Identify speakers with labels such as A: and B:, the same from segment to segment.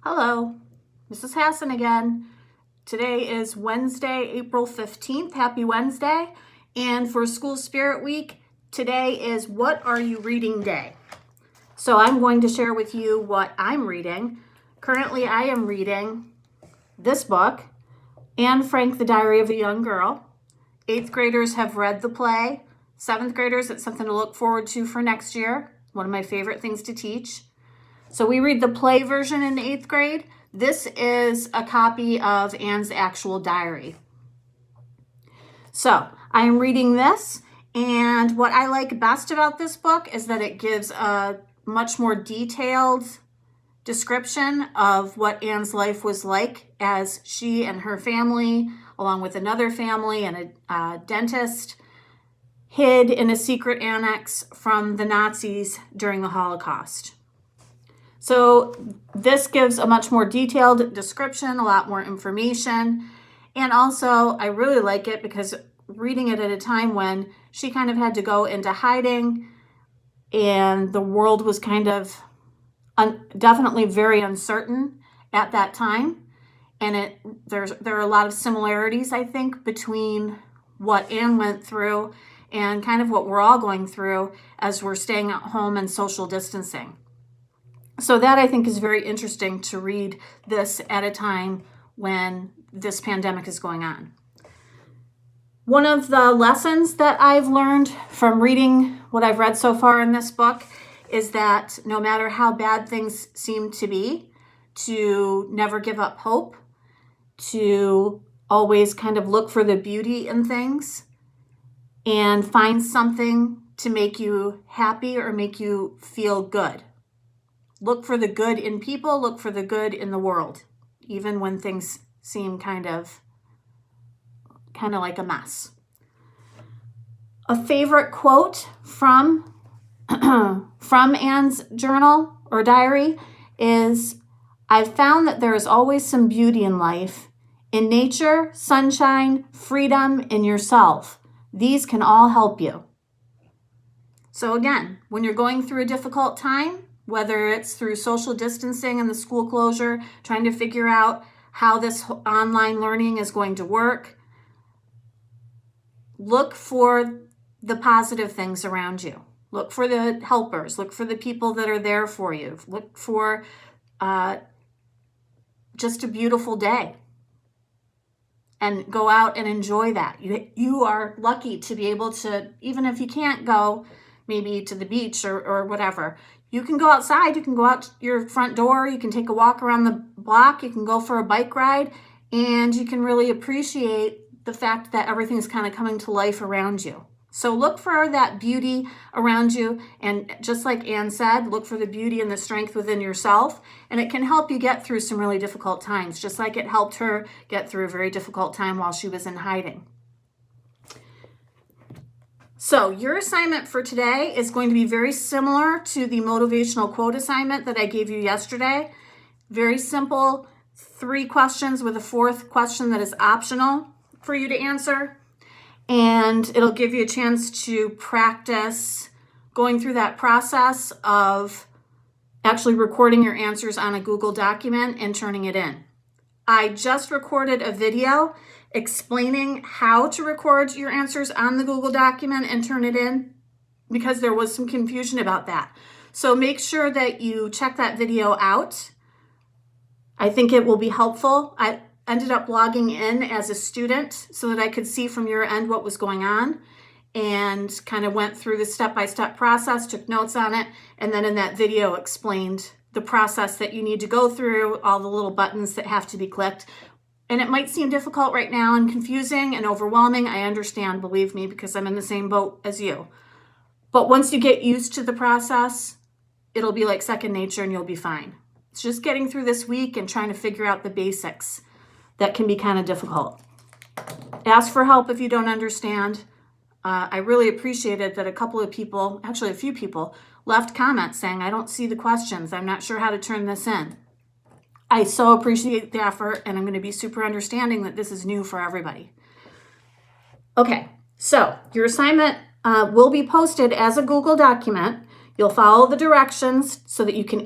A: Hello, this is Hassen again. Today is Wednesday, April 15th. Happy Wednesday. And for School Spirit Week, today is What Are You Reading Day. So I'm going to share with you what I'm reading. Currently, I am reading this book, Anne Frank, The Diary of a Young Girl. 8th graders have read the play. 7th graders, it's something to look forward to for next year. One of my favorite things to teach. So we read the play version in 8th grade. This is a copy of Anne's actual diary. So I'm reading this, and what I like best about this book is that it gives a much more detailed description of what Anne's life was like as she and her family, along with another family and a dentist, hid in a secret annex from the Nazis during the Holocaust. So this gives a much more detailed description, a lot more information. And also, I really like it because reading it at a time when she kind of had to go into hiding and the world was kind of definitely very uncertain at that time. And there are a lot of similarities, I think, between what Anne went through and kind of what we're all going through as we're staying at home and social distancing. So that I think is very interesting to read this at a time when this pandemic is going on. One of the lessons that I've learned from reading what I've read so far in this book is that no matter how bad things seem to be, to never give up hope, to always kind of look for the beauty in things and find something to make you happy or make you feel good. Look for the good in people, look for the good in the world, even when things seem kind of like a mess. A favorite quote from Anne's journal or diary is, "I've found that there is always some beauty in life, in nature, sunshine, freedom, in yourself. These can all help you." So again, when you're going through a difficult time, whether it's through social distancing and the school closure, trying to figure out how this online learning is going to work, look for the positive things around you. Look for the helpers. Look for the people that are there for you. Look for just a beautiful day. And go out and enjoy that. You are lucky to be able to, even if you can't go maybe to the beach or whatever, you can go outside, you can go out your front door, you can take a walk around the block, you can go for a bike ride, and you can really appreciate the fact that everything's kind of coming to life around you. So look for that beauty around you, and just like Anne said, look for the beauty and the strength within yourself, and it can help you get through some really difficult times, just like it helped her get through a very difficult time while she was in hiding. So your assignment for today is going to be very similar to the motivational quote assignment that I gave you yesterday. Very simple, 3 questions with a 4th question that is optional for you to answer. And it'll give you a chance to practice going through that process of actually recording your answers on a Google document and turning it in. I just recorded a video explaining how to record your answers on the Google document and turn it in because there was some confusion about that. So make sure that you check that video out. I think it will be helpful. I ended up logging in as a student so that I could see from your end what was going on and kind of went through the step-by-step process, took notes on it, and then in that video explained the process that you need to go through, all the little buttons that have to be clicked. And it might seem difficult right now and confusing and overwhelming. I understand, believe me, because I'm in the same boat as you. But once you get used to the process, it'll be like second nature and you'll be fine. It's just getting through this week and trying to figure out the basics that can be kind of difficult. Ask for help if you don't understand. I really appreciated that a few people, left comments saying, "I don't see the questions. I'm not sure how to turn this in." I so appreciate the effort, and I'm going to be super understanding that this is new for everybody. Okay, so your assignment will be posted as a Google document. You'll follow the directions so that you can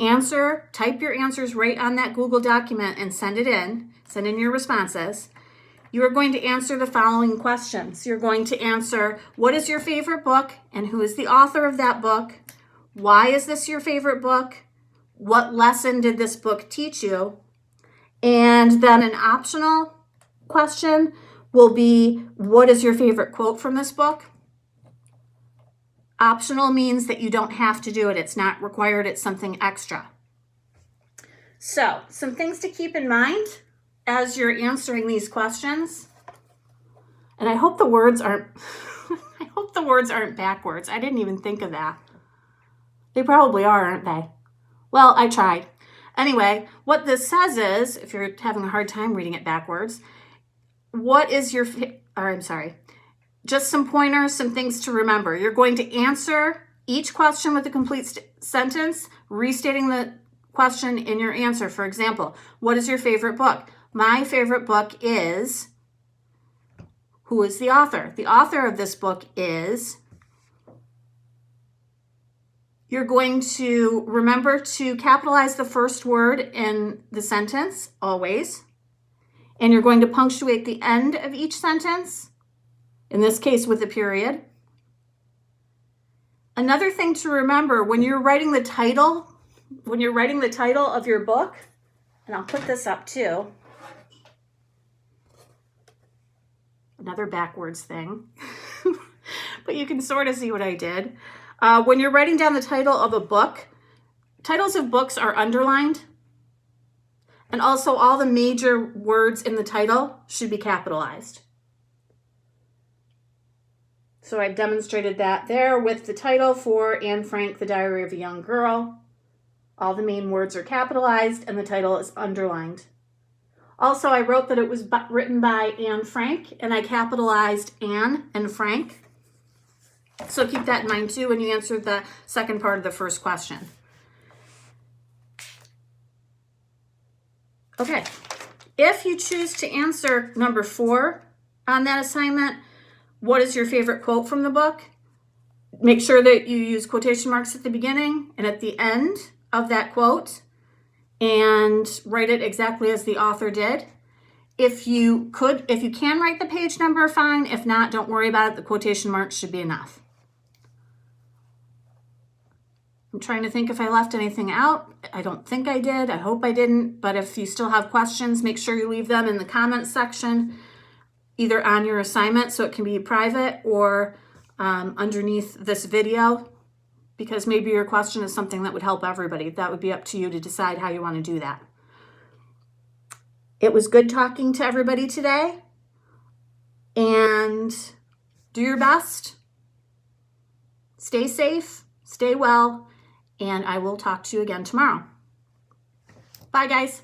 A: type your answers right on that Google document and send in your responses. You are going to answer the following questions. You're going to answer, what is your favorite book and who is the author of that book? Why is this your favorite book? What lesson did this book teach you? And then an optional question will be, what is your favorite quote from this book? Optional means that you don't have to do it. It's not required. It's something extra. So, some things to keep in mind as you're answering these questions. And I hope the words aren't backwards. I didn't even think of that. They probably are, aren't they? Well, I tried. Anyway, what this says is, if you're having a hard time reading it backwards, just some pointers, some things to remember. You're going to answer each question with a complete sentence, restating the question in your answer. For example, what is your favorite book? My favorite book is, who is the author? The author of this book is, you're going to remember to capitalize the first word in the sentence, always. And you're going to punctuate the end of each sentence, in this case with a period. Another thing to remember when you're writing the title of your book, and I'll put this up too. Another backwards thing, but you can sort of see what I did. When you're writing down the title of a book, titles of books are underlined. And also all the major words in the title should be capitalized. So I've demonstrated that there with the title for Anne Frank, The Diary of a Young Girl. All the main words are capitalized and the title is underlined. Also, I wrote that it was written by Anne Frank, and I capitalized Anne and Frank. So keep that in mind too when you answer the second part of the first question. Okay, if you choose to answer number 4 on that assignment, what is your favorite quote from the book? Make sure that you use quotation marks at the beginning and at the end of that quote and write it exactly as the author did. If you can write the page number, fine. If not, don't worry about it. The quotation marks should be enough. I'm trying to think if I left anything out. I don't think I did. I hope I didn't. But if you still have questions, make sure you leave them in the comments section, either on your assignment so it can be private or underneath this video, because maybe your question is something that would help everybody. That would be up to you to decide how you want to do that. It was good talking to everybody today. And do your best. Stay safe. Stay well. And I will talk to you again tomorrow. Bye, guys.